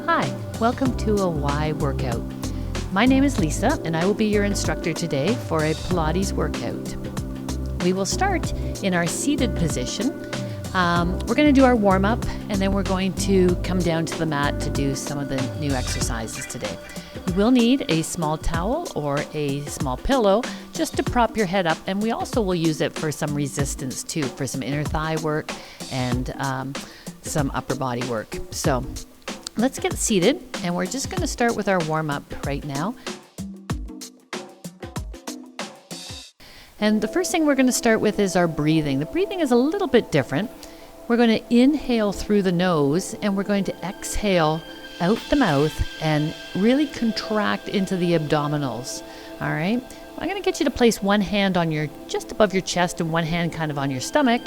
Hi, welcome to a Y workout. My name is Lisa and I will be your instructor today for a Pilates workout. We will start in our seated position. We're going to do our warm-up and then we're going to come down to the mat to do some of the new exercises today. You will need a small towel or a small pillow just to prop your head up, and we also will use it for some resistance too, for some inner thigh work and some upper body work. So let's get seated, and we're just going to start with our warm-up right now. And the first thing we're going to start with is our breathing. The breathing is a little bit different. We're going to inhale through the nose, and we're going to exhale out the mouth and really contract into the abdominals. All right. I'm going to get you to place one hand on just above your chest and one hand kind of on your stomach.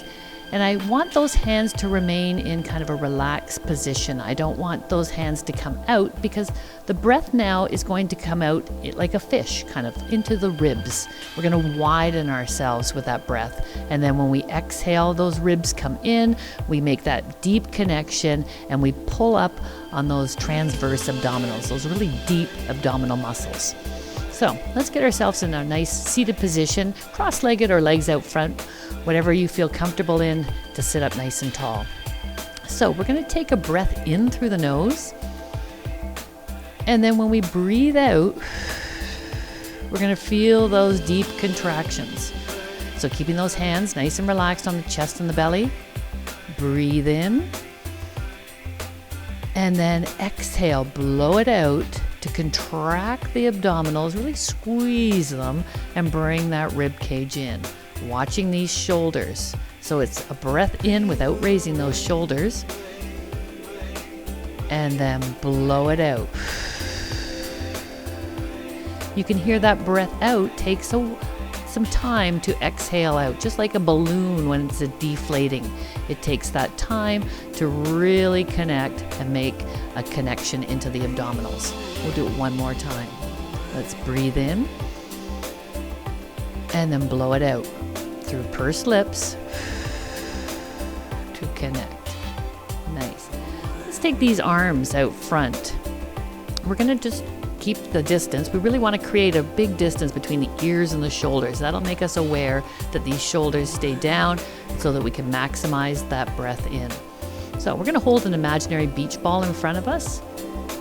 And I want those hands to remain in kind of a relaxed position. I don't want those hands to come out because the breath now is going to come out like a fish, kind of into the ribs. We're going to widen ourselves with that breath. And then when we exhale, those ribs come in, we make that deep connection and we pull up on those transverse abdominals, those really deep abdominal muscles. So let's get ourselves in a nice seated position, cross-legged or legs out front, whatever you feel comfortable in to sit up nice and tall. So we're going to take a breath in through the nose. And then when we breathe out, we're going to feel those deep contractions. So keeping those hands nice and relaxed on the chest and the belly. Breathe in. And then exhale, blow it out to contract the abdominals, really squeeze them and bring that rib cage in. Watching these shoulders. So it's a breath in without raising those shoulders. And then blow it out. You can hear that breath out takes some time to exhale out, just like a balloon when it's deflating. It takes that time to really connect and make a connection into the abdominals. We'll do it one more time. Let's breathe in and then blow it out through pursed lips to connect. Nice. Let's take these arms out front. We're going to just keep the distance. We really want to create a big distance between the ears and the shoulders. That'll make us aware that these shoulders stay down so that we can maximize that breath in. So we're going to hold an imaginary beach ball in front of us.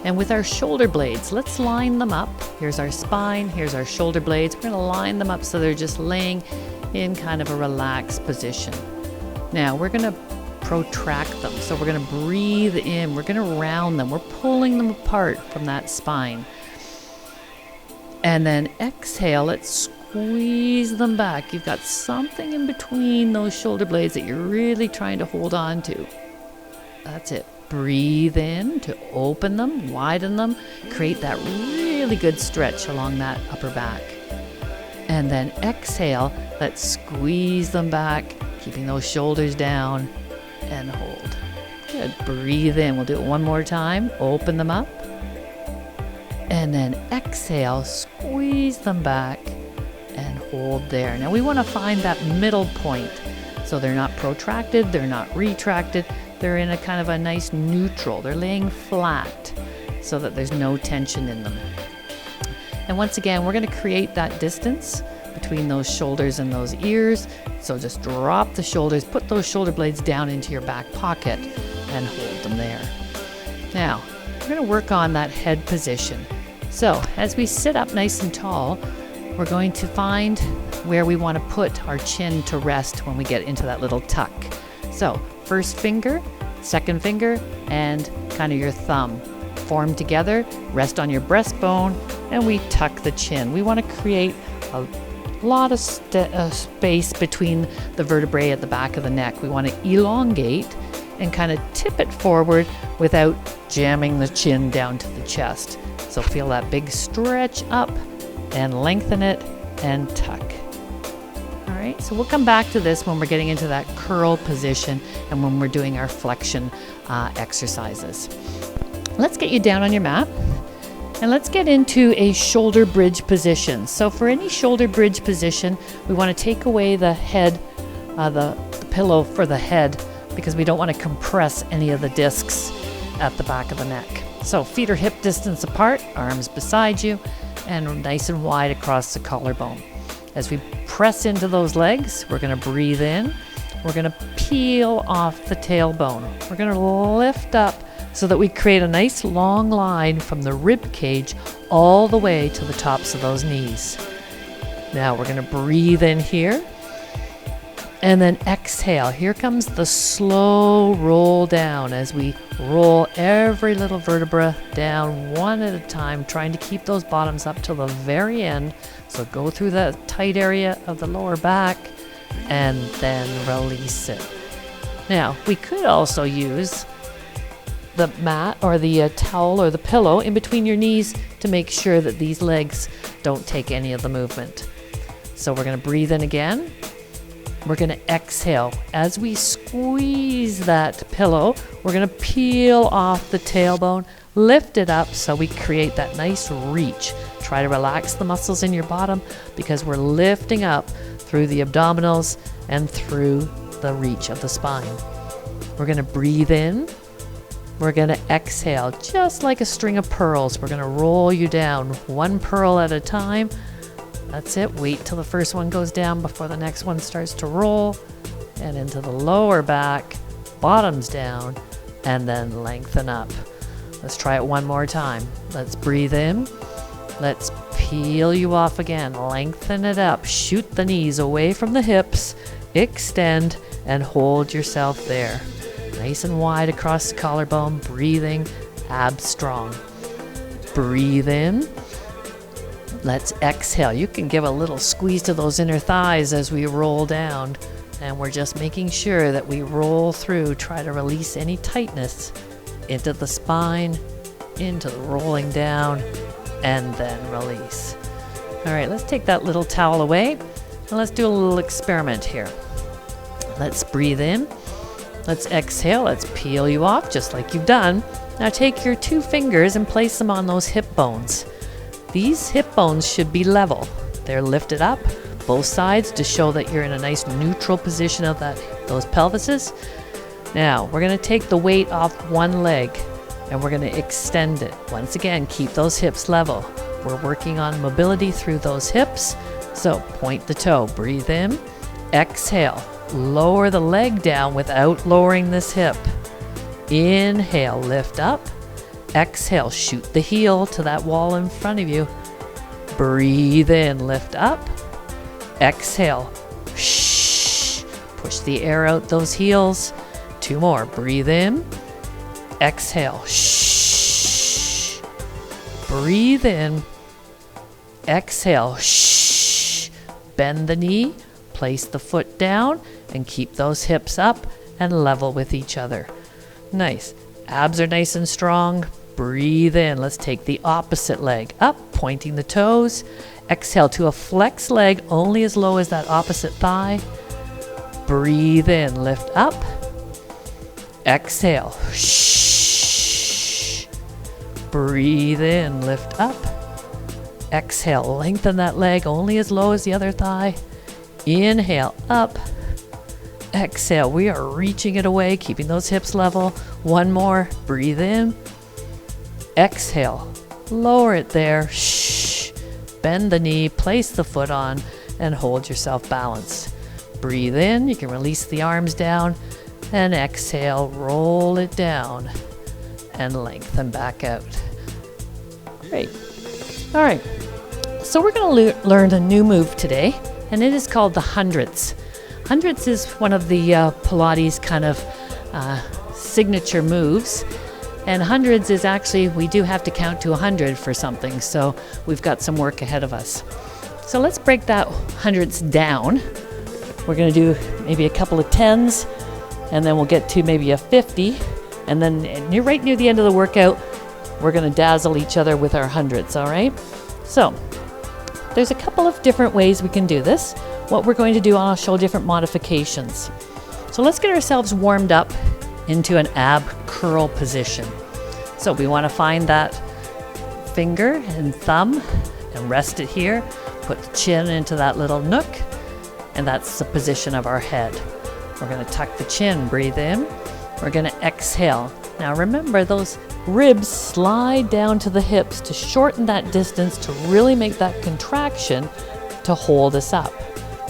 And with our shoulder blades, let's line them up. Here's our spine, here's our shoulder blades. We're going to line them up so they're just laying in kind of a relaxed position. Now we're going to protract them. So we're going to breathe in. We're going to round them. We're pulling them apart from that spine. And then exhale, let's squeeze them back. You've got something in between those shoulder blades that you're really trying to hold on to. That's it. Breathe in to open them, widen them, create that really good stretch along that upper back. And then exhale, let's squeeze them back, keeping those shoulders down and hold. Good. Breathe in. We'll do it one more time. Open them up. And then exhale, squeeze them back and hold there. Now we want to find that middle point. So they're not protracted, they're not retracted. They're in a kind of a nice neutral. They're laying flat so that there's no tension in them. And once again, we're going to create that distance between those shoulders and those ears. So just drop the shoulders, put those shoulder blades down into your back pocket and hold them there. Now, we're going to work on that head position. So as we sit up nice and tall, we're going to find where we want to put our chin to rest when we get into that little tuck. So first finger, second finger, and kind of your thumb form together, rest on your breastbone, and we tuck the chin. We want to create a lot of space between the vertebrae at the back of the neck. We want to elongate and kind of tip it forward without jamming the chin down to the chest. So feel that big stretch up and lengthen it and tuck. All right, so we'll come back to this when we're getting into that curl position and when we're doing our flexion exercises. Let's get you down on your mat and let's get into a shoulder bridge position. So for any shoulder bridge position, we want to take away the head, the pillow for the head, because we don't want to compress any of the discs at the back of the neck. So feet are hip distance apart, arms beside you, and nice and wide across the collarbone. As we press into those legs, we're going to breathe in. We're going to peel off the tailbone. We're going to lift up so that we create a nice long line from the rib cage all the way to the tops of those knees. Now we're going to breathe in here and then exhale. Here comes the slow roll down as we roll every little vertebra down one at a time, trying to keep those bottoms up till the very end. So go through the tight area of the lower back and then release it. Now, we could also use the mat or the towel or the pillow in between your knees to make sure that these legs don't take any of the movement. So we're going to breathe in again. We're going to exhale. As we squeeze that pillow, we're going to peel off the tailbone, lift it up so we create that nice reach. Try to relax the muscles in your bottom because we're lifting up through the abdominals and through the reach of the spine. We're going to breathe in. We're going to exhale just like a string of pearls. We're going to roll you down one pearl at a time. That's it. Wait till the first one goes down before the next one starts to roll. And into the lower back, bottoms down, and then lengthen up. Let's try it one more time. Let's breathe in. Let's peel you off again. Lengthen it up. Shoot the knees away from the hips. Extend and hold yourself there. Nice and wide across the collarbone. Breathing, abs strong. Breathe in. Let's exhale. You can give a little squeeze to those inner thighs as we roll down. And we're just making sure that we roll through. Try to release any tightness into the spine, into the rolling down, and then release. All right, let's take that little towel away and let's do a little experiment here. Let's breathe in. Let's exhale. Let's peel you off just like you've done. Now take your two fingers and place them on those hip bones. These hip bones should be level. They're lifted up, both sides, to show that you're in a nice neutral position of those pelvises. Now, we're going to take the weight off one leg and we're going to extend it. Once again, keep those hips level. We're working on mobility through those hips. So point the toe, breathe in, exhale, lower the leg down without lowering this hip. Inhale, lift up. Exhale, shoot the heel to that wall in front of you. Breathe in, lift up. Exhale, shh. Push the air out those heels. Two more, breathe in. Exhale, shh. Breathe in. Exhale, shh. Bend the knee, place the foot down, and keep those hips up and level with each other. Nice. Abs are nice and strong. Breathe in. Let's take the opposite leg up, pointing the toes. Exhale to a flex leg only as low as that opposite thigh. Breathe in, lift up. Exhale. Shh. Breathe in, lift up. Exhale, lengthen that leg only as low as the other thigh. Inhale, up. Exhale, we are reaching it away, keeping those hips level. One more, breathe in. Exhale, lower it there. Shh. Bend the knee, place the foot on, and hold yourself balanced. Breathe in, you can release the arms down, and exhale, roll it down, and lengthen back out. Great. All right, so we're going to learn a new move today, and it is called the hundreds. Hundreds is one of the Pilates kind of signature moves. And hundreds is actually, we do have to count to 100 for something, so we've got some work ahead of us. So let's break that hundreds down. We're going to do maybe a couple of 10s, and then we'll get to maybe a 50. And then right near the end of the workout, we're going to dazzle each other with our hundreds, all right? So there's a couple of different ways we can do this. What we're going to do, I'll show different modifications. So let's get ourselves warmed up into an ab curl position. So we want to find that finger and thumb and rest it here. Put the chin into that little nook, and that's the position of our head. We're going to tuck the chin, breathe in. We're going to exhale. Now remember, those ribs slide down to the hips to shorten that distance, to really make that contraction to hold us up.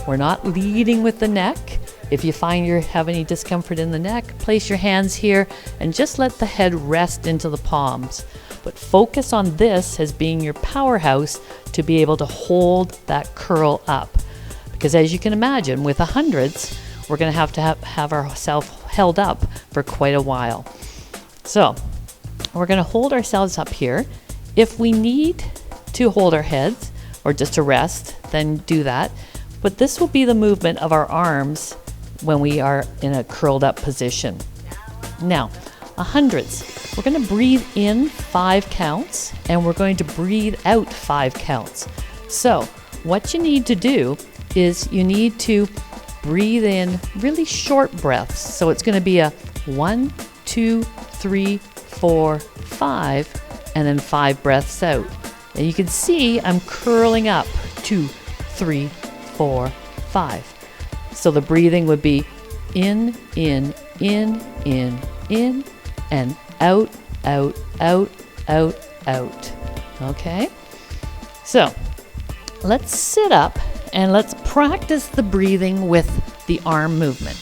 We're not leading with the neck. If you find you have any discomfort in the neck, place your hands here and just let the head rest into the palms. But focus on this as being your powerhouse to be able to hold that curl up. Because as you can imagine, with the hundreds, we're going to have ourselves held up for quite a while. So we're going to hold ourselves up here. If we need to hold our heads or just to rest, then do that. But this will be the movement of our arms when we are in a curled up position. Now, hundreds, we're going to breathe in 5 counts and we're going to breathe out 5 counts. So what you need to do is you need to breathe in really short breaths. So it's going to be a 1, 2, 3, 4, 5, and then 5 breaths out. And you can see I'm curling up 2, 3, 4, 5. So the breathing would be in, and out, out, out, out, out. Okay? So let's sit up and let's practice the breathing with the arm movement.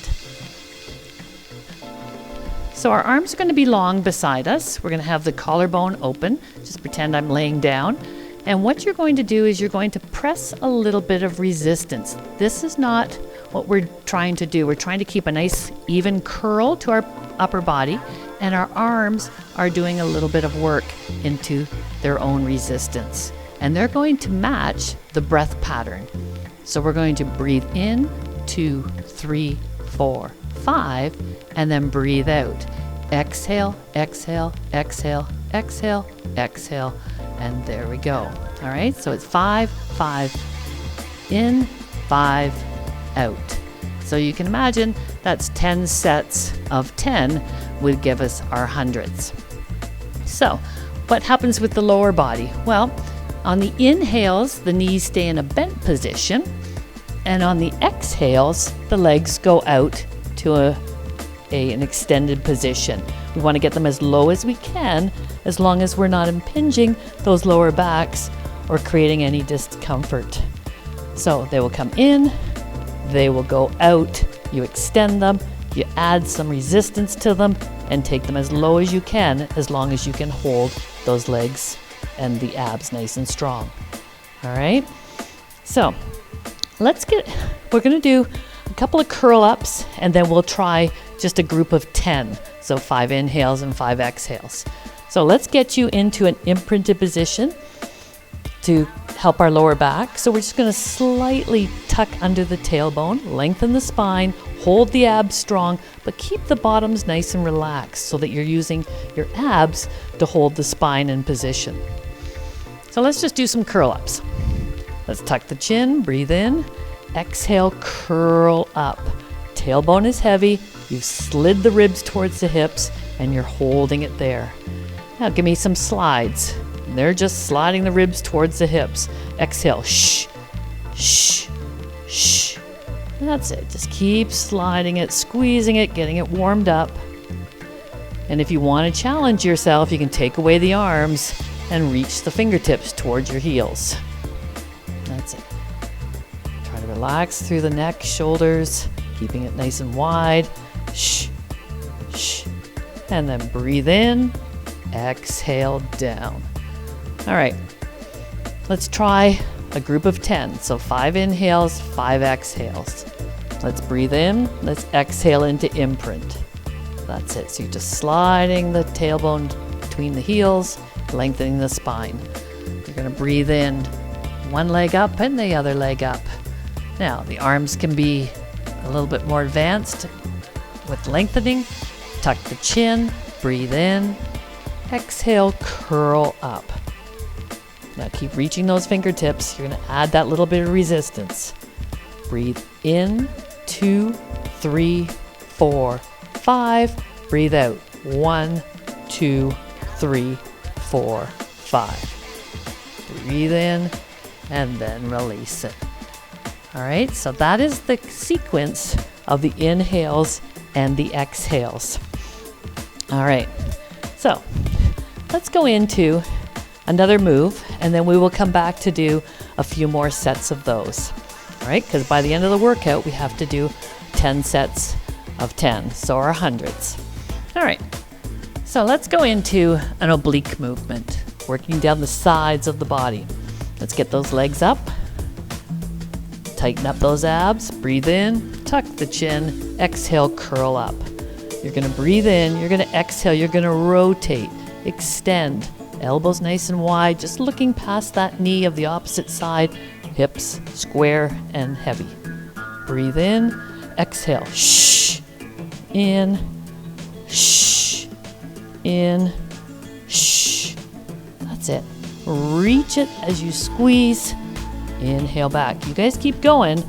So our arms are going to be long beside us. We're going to have the collarbone open. Just pretend I'm laying down. And what you're going to do is you're going to press a little bit of resistance. This is not what we're trying to do. We're trying to keep a nice even curl to our upper body, and our arms are doing a little bit of work into their own resistance. And they're going to match the breath pattern. So we're going to breathe in, 2, 3, 4, 5, and then breathe out. Exhale, exhale, exhale, exhale, exhale, and there we go. All right, so it's 5, 5, in, 5, out. So you can imagine that's 10 sets of 10 would give us our hundreds. So what happens with the lower body? Well, on the inhales, the knees stay in a bent position, and on the exhales, the legs go out to an extended position. We want to get them as low as we can, as long as we're not impinging those lower backs or creating any discomfort. So they will come in, they will go out, you extend them, you add some resistance to them, and take them as low as you can, as long as you can hold those legs and the abs nice and strong. All right, so we're going to do a couple of curl ups, and then we'll try just a group of 10. So 5 inhales and 5 exhales. So let's get you into an imprinted position to help our lower back. So we're just going to slightly tuck under the tailbone, lengthen the spine, hold the abs strong, but keep the bottoms nice and relaxed so that you're using your abs to hold the spine in position. So let's just do some curl ups. Let's tuck the chin, breathe in, exhale, curl up. Tailbone is heavy, you've slid the ribs towards the hips, and you're holding it there. Now give me some slides. They're just sliding the ribs towards the hips. Exhale, shh, shh, shh. That's it. Just keep sliding it, squeezing it, getting it warmed up. And if you want to challenge yourself, you can take away the arms and reach the fingertips towards your heels. That's it. Try to relax through the neck, shoulders, keeping it nice and wide. Shh, shh. And then breathe in, exhale down. All right, let's try a group of 10. So 5 inhales, 5 exhales. Let's breathe in, let's exhale into imprint. That's it. So you're just sliding the tailbone between the heels, lengthening the spine. You're going to breathe in, one leg up and the other leg up. Now the arms can be a little bit more advanced with lengthening. Tuck the chin, breathe in, exhale, curl up. Now keep reaching those fingertips. You're going to add that little bit of resistance. Breathe in, 2, 3, 4, 5. Breathe out, 1, 2, 3, 4, 5. Breathe in and then release it. All right, so that is the sequence of the inhales and the exhales. All right, so let's go into another move, and then we will come back to do a few more sets of those. All right, because by the end of the workout, we have to do 10 sets of 10, so our hundreds. All right, so let's go into an oblique movement, working down the sides of the body. Let's get those legs up, tighten up those abs, breathe in, tuck the chin, exhale, curl up. You're gonna breathe in, you're gonna exhale, you're gonna rotate, extend, elbows nice and wide, just looking past that knee of the opposite side, hips square and heavy. Breathe in, exhale, shh, in, shh, in, shh. That's it. Reach it as you squeeze, inhale back. You guys keep going.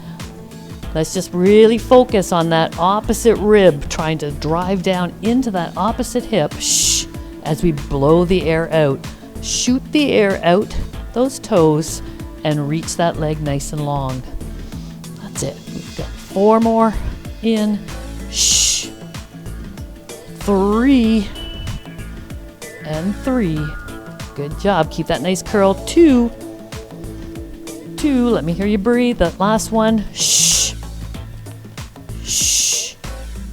Let's just really focus on that opposite rib, trying to drive down into that opposite hip, shh, as we blow the air out. Shoot the air out, those toes, and reach that leg nice and long. That's it. We've got 4 more. In, shh. 3, and 3. Good job. Keep that nice curl. 2. Let me hear you breathe. That last one, shh. Shh.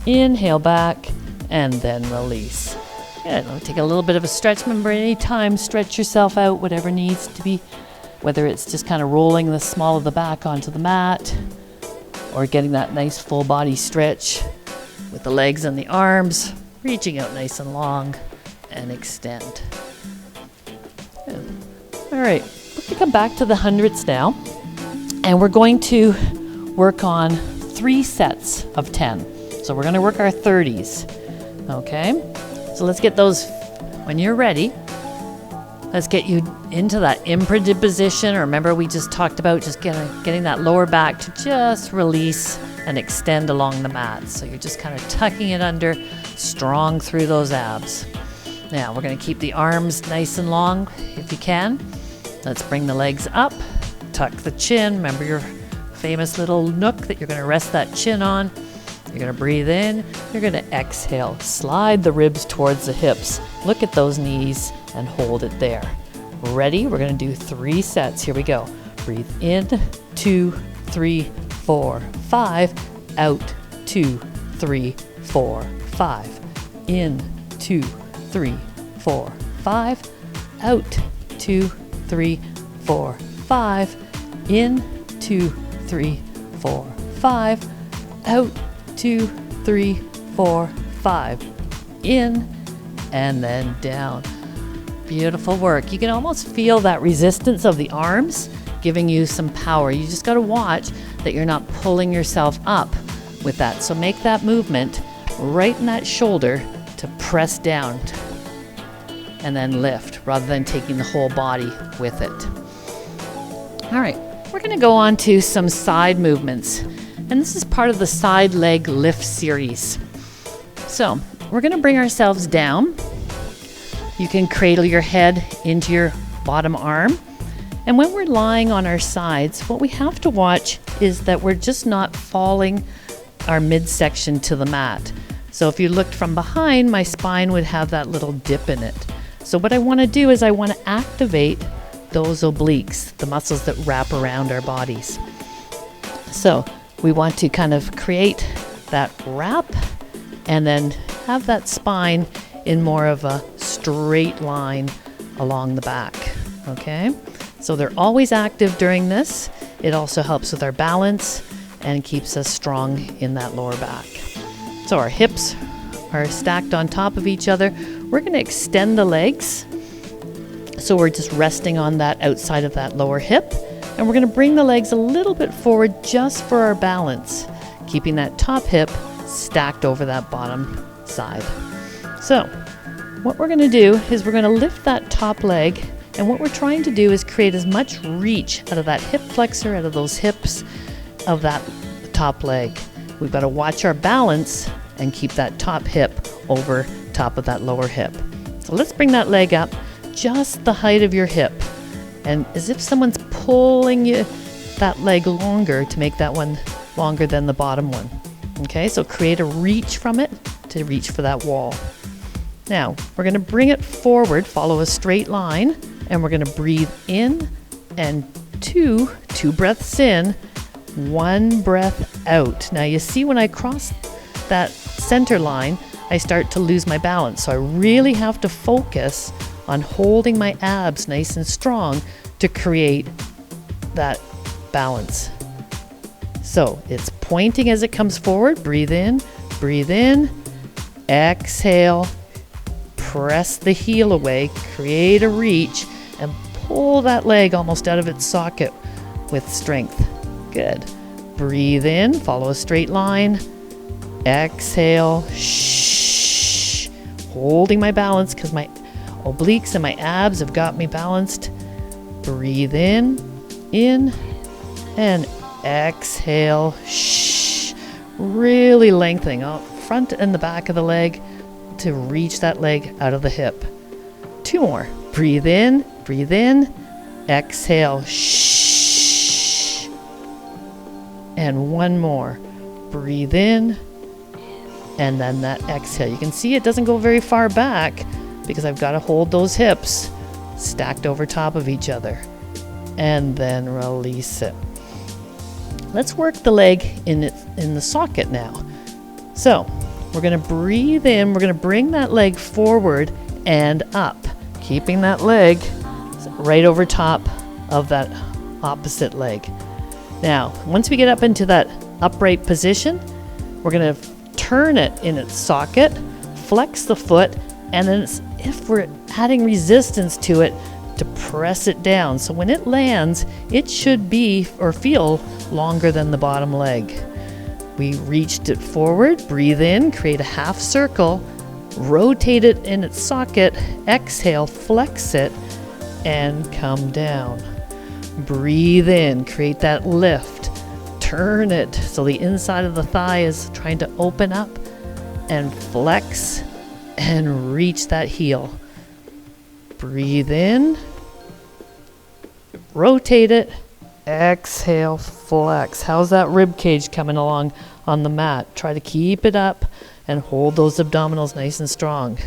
Inhale back, and then release. Good. Let me take a little bit of a stretch. Remember, anytime, stretch yourself out, whatever needs to be, whether it's just kind of rolling the small of the back onto the mat, or getting that nice full body stretch with the legs and the arms, reaching out nice and long, and extend. Good. All right, we're gonna come back to the hundreds now, and we're going to work on 3 sets of 10. So we're gonna work our 30s, okay? So let's get those, when you're ready, let's get you into that imprinted position. Remember, we just talked about just getting that lower back to just release and extend along the mat. So you're just kind of tucking it under, strong through those abs. Now we're gonna keep the arms nice and long if you can. Let's bring the legs up, tuck the chin. Remember your famous little nook that you're gonna rest that chin on. You're gonna breathe in, you're gonna exhale. Slide the ribs towards the hips. Look at those knees and hold it there. Ready? We're gonna do 3 sets. Here we go. Breathe in, 2, 3, 4, 5. Out, 2, 3, 4, 5. In, 2, 3, 4, 5. Out, 2, 3, 4, 5. In, 2, 3, 4, 5. Out, 2, 3, 4, 5. In, and then down. Beautiful work. You can almost feel that resistance of the arms giving you some power. You just got to watch that you're not pulling yourself up with that. So make that movement right in that shoulder to press down and then lift rather than taking the whole body with it. All right, we're going to go on to some side movements. And this is part of the side leg lift series. So we're going to bring ourselves down. You can cradle your head into your bottom arm. And when we're lying on our sides, what we have to watch is that we're just not falling our midsection to the mat. So if you looked from behind, my spine would have that little dip in it. So what I want to do is I want to activate those obliques, the muscles that wrap around our bodies. So we want to kind of create that wrap and then have that spine in more of a straight line along the back, okay? So they're always active during this. It also helps with our balance and keeps us strong in that lower back. So our hips are stacked on top of each other. We're gonna extend the legs. So we're just resting on that outside of that lower hip. And we're gonna bring the legs a little bit forward just for our balance, keeping that top hip stacked over that bottom side. So what we're gonna do is we're gonna lift that top leg, and what we're trying to do is create as much reach out of that hip flexor, out of those hips of that top leg. We've got to watch our balance and keep that top hip over top of that lower hip. So let's bring that leg up just the height of your hip, and as if someone's pulling you that leg longer to make that one longer than the bottom one. Okay, so create a reach from it to reach for that wall. Now, we're going to bring it forward, follow a straight line, and we're going to breathe in and two breaths in, 1 breath out. Now, you see when I cross that center line, I start to lose my balance. So I really have to focus on holding my abs nice and strong to create that balance. So it's pointing as it comes forward. Breathe in, exhale, press the heel away, create a reach, and pull that leg almost out of its socket with strength. Good. Breathe in, follow a straight line, exhale, shh, holding my balance because my obliques and my abs have got me balanced. Breathe in, and exhale, shh, really lengthening out front and the back of the leg to reach that leg out of the hip. 2 more. Breathe in, exhale, shh, and 1 more. Breathe in, and then that exhale. You can see it doesn't go very far back because I've got to hold those hips stacked over top of each other, and then release it. Let's work the leg in the socket now. So we're going to breathe in, we're going to bring that leg forward and up, keeping that leg right over top of that opposite leg. Now, once we get up into that upright position, we're going to turn it in its socket, flex the foot, and then if we're adding resistance to it, to press it down. So when it lands, it should be or feel longer than the bottom leg. We reached it forward, breathe in, create a half circle, rotate it in its socket, exhale, flex it, and come down. Breathe in, create that lift, turn it so the inside of the thigh is trying to open up, and flex and reach that heel. Breathe in, rotate it, exhale, flex. How's that rib cage coming along on the mat? Try to keep it up and hold those abdominals nice and strong.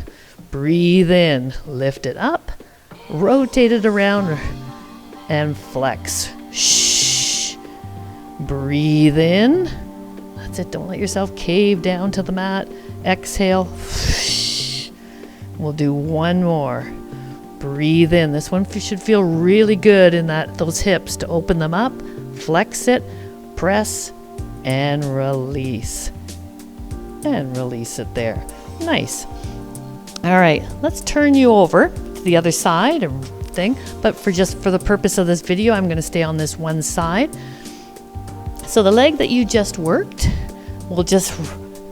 Breathe in, lift it up, rotate it around, and flex. Shh. Breathe in. That's it. Don't let yourself cave down to the mat. Exhale. Shh. We'll do 1 more. Breathe in. This one should feel really good in those hips to open them up, flex it, press, and release. And release it there. Nice. All right, let's turn you over to the other side and thing. But for the purpose of this video, I'm going to stay on this one side. So the leg that you just worked will just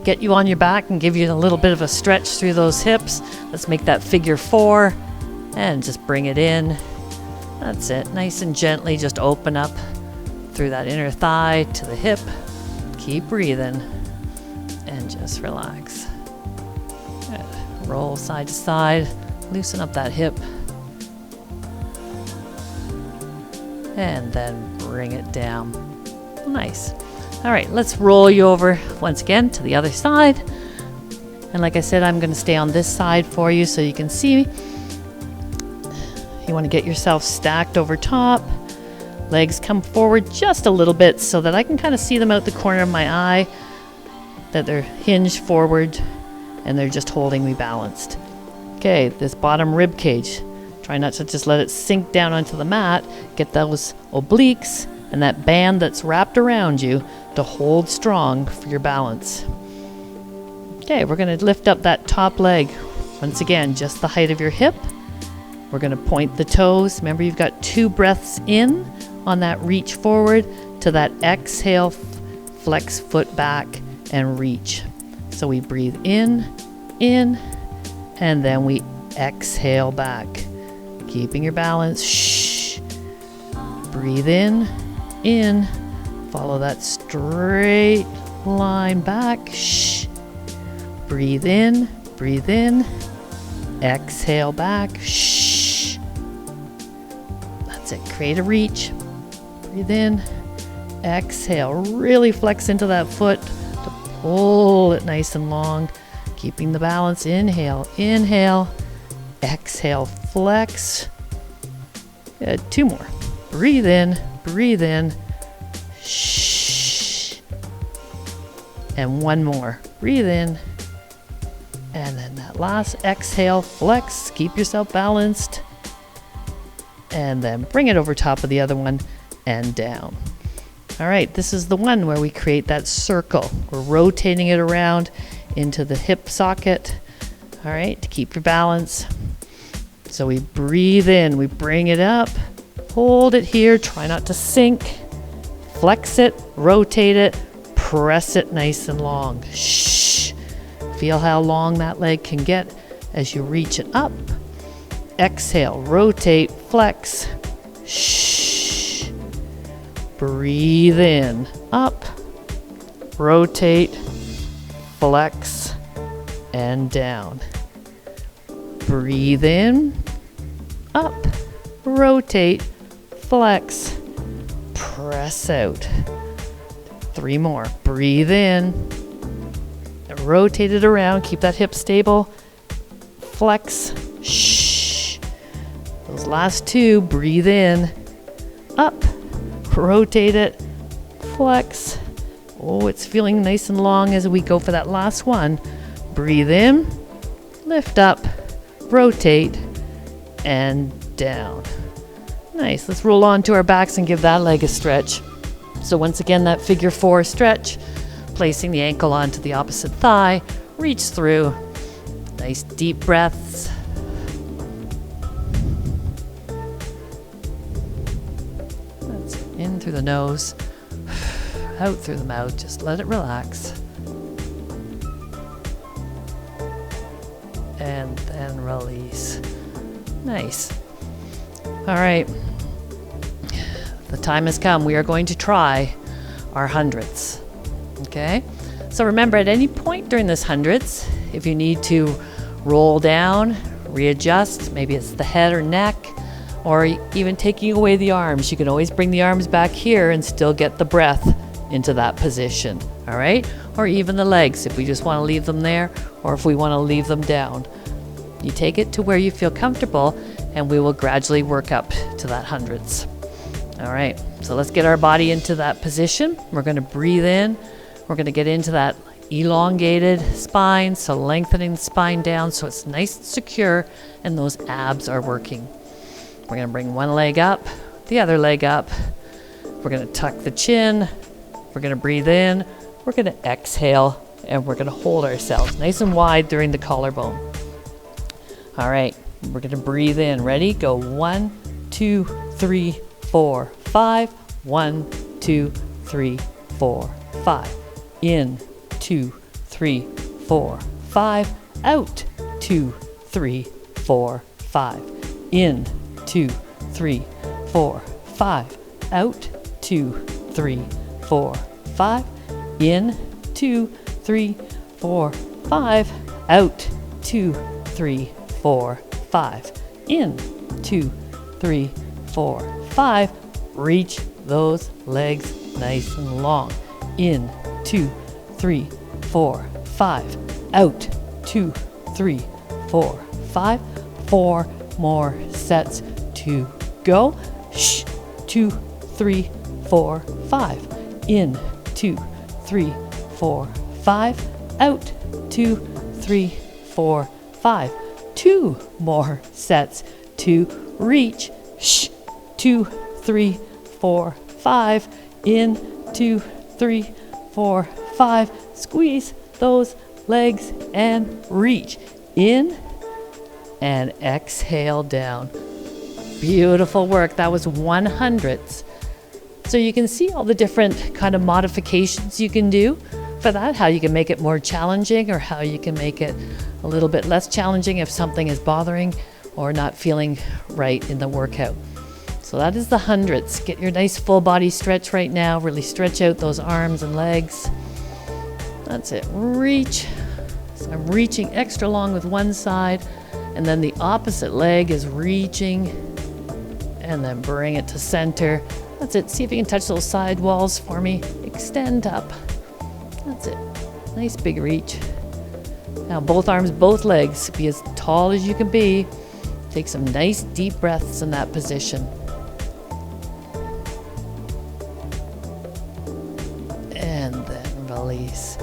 get you on your back and give you a little bit of a stretch through those hips. Let's make that figure 4. And just bring it in. That's it. Nice and gently just open up through that inner thigh to the hip. Keep breathing and just relax. Good. Roll side to side. Loosen up that hip. And then bring it down. Nice. All right, let's roll you over once again to the other side. And like I said, I'm going to stay on this side for you so you can see. You want to get yourself stacked over top. Legs come forward just a little bit so that I can kind of see them out the corner of my eye, that they're hinged forward and they're just holding me balanced. Okay, this bottom rib cage. Try not to just let it sink down onto the mat. Get those obliques and that band that's wrapped around you to hold strong for your balance. Okay, we're going to lift up that top leg. Once again, just the height of your hip. We're going to point the toes. Remember, you've got 2 breaths in on that reach forward to that exhale, flex foot back and reach. So we breathe in, and then we exhale back. Keeping your balance. Shh. Breathe in, follow that straight line back. Shh. Breathe in, exhale back. Shh. That's it. Create a reach. Breathe in, exhale. Really flex into that foot to pull it nice and long. Keeping the balance. Inhale, inhale. Exhale, flex. Good. 2 more. Breathe in, breathe in. Shh. And 1 more. Breathe in. And then that last exhale, flex. Keep yourself balanced. And then bring it over top of the other one and down. All right, this is the one where we create that circle. We're rotating it around into the hip socket. All right, to keep your balance. So we breathe in, we bring it up, hold it here, try not to sink, flex it, rotate it, press it nice and long. Shh. Feel how long that leg can get as you reach it up. Exhale, rotate, flex. Shh. Breathe in, up, rotate, flex, and down. Breathe in, up, rotate, flex, press out. 3 more. Breathe in, rotate it around, keep that hip stable, flex, shh. Those last 2, breathe in, up, rotate it, flex. Oh, it's feeling nice and long as we go for that last one. Breathe in, lift up, rotate, and down. Nice. Let's roll on to our backs and give that leg a stretch. So once again, that figure 4 stretch, placing the ankle onto the opposite thigh, reach through. Nice deep breaths. That's it. In through the nose, out through the mouth. Just let it relax. And then release. Nice. All right. The time has come. We are going to try our hundreds. Okay? So remember, at any point during this hundreds, if you need to roll down, readjust, maybe it's the head or neck, or even taking away the arms, you can always bring the arms back here and still get the breath into that position. All right? Or even the legs, if we just want to leave them there, or if we want to leave them down. You take it to where you feel comfortable, and we will gradually work up to that hundreds. All right, so let's get our body into that position. We're going to breathe in. We're going to get into that elongated spine, so lengthening the spine down so it's nice and secure, and those abs are working. We're going to bring one leg up, the other leg up. We're going to tuck the chin. We're going to breathe in. We're going to exhale, and we're going to hold ourselves nice and wide during the collarbone. All right, we're going to breathe in. Ready? Go 1, 2, 3, 4, 5. 1, 2, 3, 4, 5. In, 2, 3, 4, 5. Out, 2, 3, 4, 5. In, 2, 3, 4, 5. Out, 2, 3, 4, 5. In, 2, 3, 4, 5. Out, 2, 3, 4, 5. In, 2, 3, 4, 5. Reach those legs nice and long. In, 2, 3, 4, 5. Out, 2, 3, 4, 5. 4 more sets to go. Shh. 2, 3, 4, 5. In, 2, 3, 4, 5. Out, 2, 3, 4, 5. 2 more sets to reach. Shh. 2, 3, 4, 5. In, 2, 3, 4, 5. Squeeze those legs and reach. In and exhale down. Beautiful work. That was 100s. So you can see all the different kind of modifications you can do for that, how you can make it more challenging or how you can make it a little bit less challenging if something is bothering or not feeling right in the workout. So that is the hundreds. Get your nice full body stretch right now. Really stretch out those arms and legs. That's it. Reach. So I'm reaching extra long with one side, and then the opposite leg is reaching, and then bring it to center. That's it. See if you can touch those side walls for me. Extend up. That's it. Nice big reach. Now both arms, both legs, be as tall as you can be. Take some nice deep breaths in that position. And then release.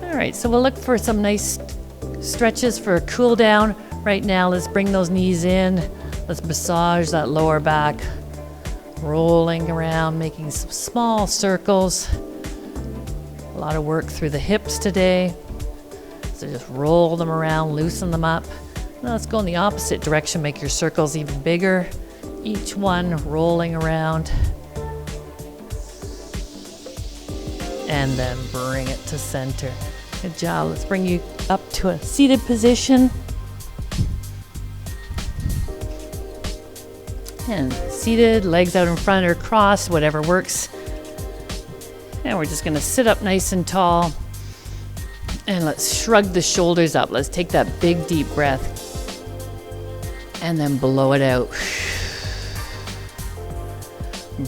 All right, so we'll look for some nice stretches for a cool down. Right now, let's bring those knees in. Let's massage that lower back. Rolling around, making some small circles. A lot of work through the hips today. So just roll them around, loosen them up. Now let's go in the opposite direction, make your circles even bigger. Each one rolling around. And then bring it to center. Good job. Let's bring you up to a seated position. And seated, legs out in front or crossed, whatever works. And we're just going to sit up nice and tall. And let's shrug the shoulders up. Let's take that big deep breath. And then blow it out.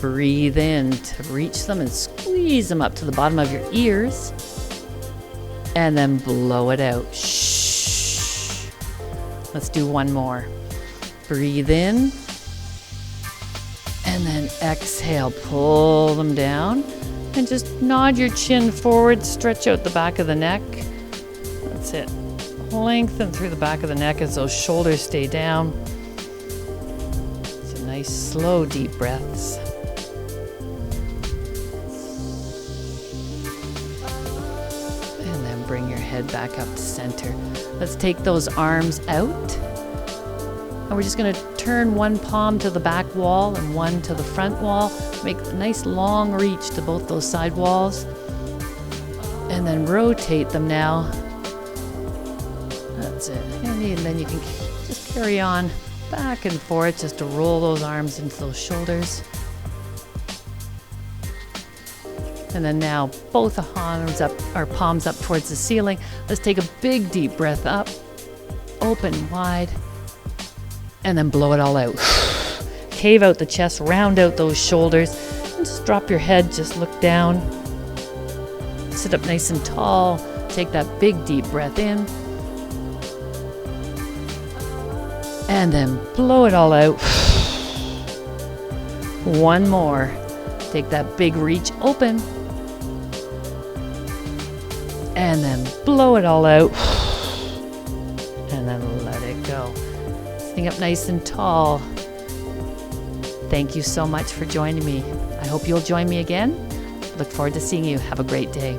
Breathe in to reach them and squeeze them up to the bottom of your ears. And then blow it out. Shh. Let's do one more. Breathe in. And then exhale, pull them down. And just nod your chin forward, stretch out the back of the neck. That's it. Lengthen through the back of the neck as those shoulders stay down. Some nice, slow, deep breaths. And then bring your head back up to center. Let's take those arms out. And we're just going to turn one palm to the back wall and one to the front wall. Make a nice long reach to both those side walls. And then rotate them now. That's it. And then you can just carry on back and forth just to roll those arms into those shoulders. And then now both arms up, or palms up towards the ceiling. Let's take a big deep breath up. Open wide. And then blow it all out. Cave out the chest, round out those shoulders, and just drop your head, just look down. Sit up nice and tall. Take that big deep breath in. And then blow it all out. One more. Take that big reach open. And then blow it all out. And then let it go. Sitting up nice and tall. Thank you so much for joining me. I hope you'll join me again. Look forward to seeing you. Have a great day.